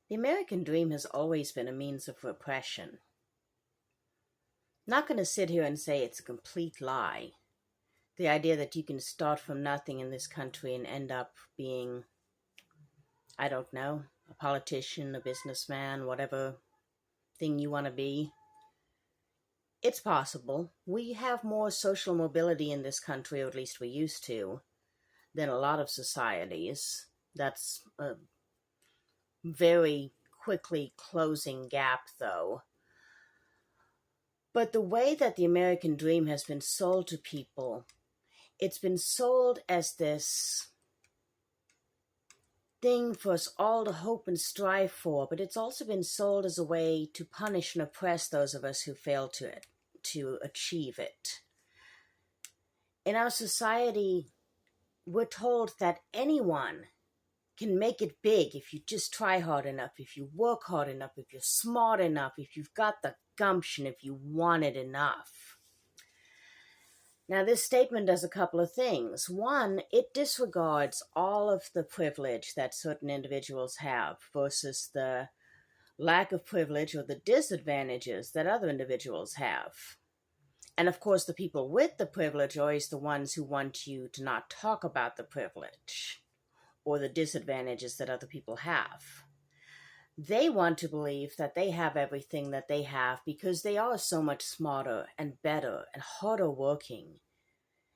The American dream has always been a means of repression. Not going to sit here and say it's a complete lie. The idea that you can start from nothing in this country and end up being, I don't know, a politician, a businessman, whatever thing you want to be. It's possible. We have more social mobility in this country, or at least we used to, than a lot of societies. That's a very quickly closing gap, though. But the way that the American dream has been sold to people, it's been sold as this thing for us all to hope and strive for, but it's also been sold as a way to punish and oppress those of us who fail to achieve it. In our society, we're told that anyone can make it big if you just try hard enough, if you work hard enough, if you're smart enough, if you've got the gumption, if you want it enough. Now, this statement does a couple of things. One, it disregards all of the privilege that certain individuals have versus the lack of privilege or the disadvantages that other individuals have. And of course, the people with the privilege are always the ones who want you to not talk about the privilege or the disadvantages that other people have. They want to believe that they have everything that they have because they are so much smarter and better and harder working.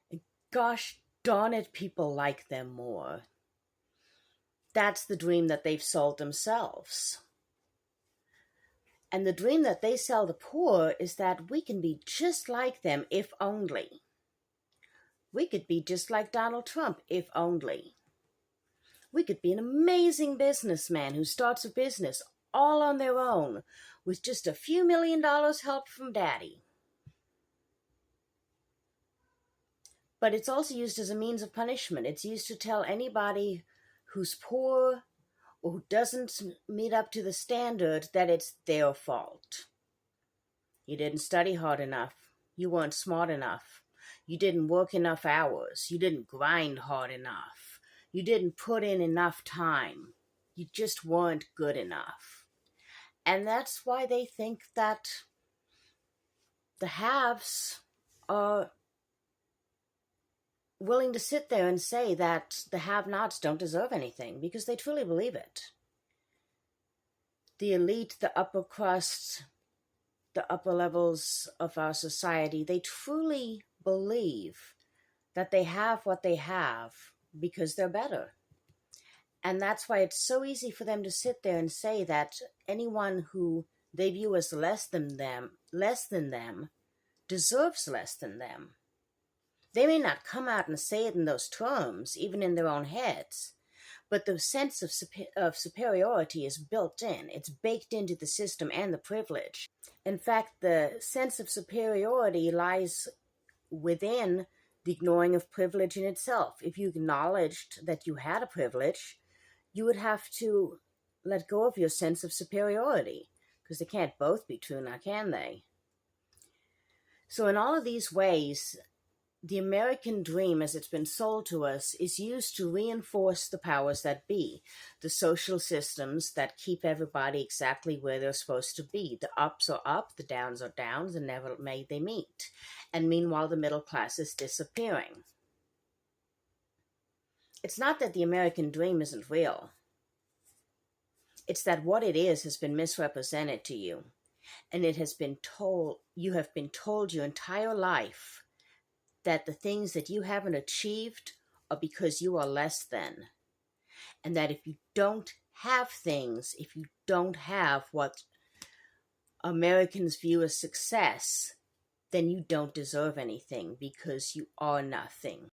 And gosh darn it, people like them more. That's the dream that they've sold themselves. And the dream that they sell the poor is that we can be just like them if only. We could be just like Donald Trump if only. We could be an amazing businessman who starts a business all on their own with just a few $1 million help from daddy. But it's also used as a means of punishment. It's used to tell anybody who's poor or who doesn't meet up to the standard that it's their fault. You didn't study hard enough. You weren't smart enough. You didn't work enough hours. You didn't grind hard enough. You didn't put in enough time. You just weren't good enough. And that's why they think that the haves are willing to sit there and say that the have-nots don't deserve anything because they truly believe it. The elite, the upper crust, the upper levels of our society, they truly believe that they have what they have because they're better. And that's why it's so easy for them to sit there and say that anyone who they view as less than them, deserves less than them. They may not come out and say it in those terms, even in their own heads, but the sense of superiority is built in. It's baked into the system and the privilege. In fact, the sense of superiority lies within the ignoring of privilege in itself. If you acknowledged that you had a privilege, you would have to let go of your sense of superiority, because they can't both be true, now can they? So in all of these ways, the American dream, as it's been sold to us, is used to reinforce the powers that be, the social systems that keep everybody exactly where they're supposed to be. The ups are up, the downs are downs, and never may they meet. And meanwhile, the middle class is disappearing. It's not that the American dream isn't real. It's that what it is has been misrepresented to you. And it has been told, you have been told your entire life that the things that you haven't achieved are because you are less than. And that if you don't have things, if you don't have what Americans view as success, then you don't deserve anything because you are nothing.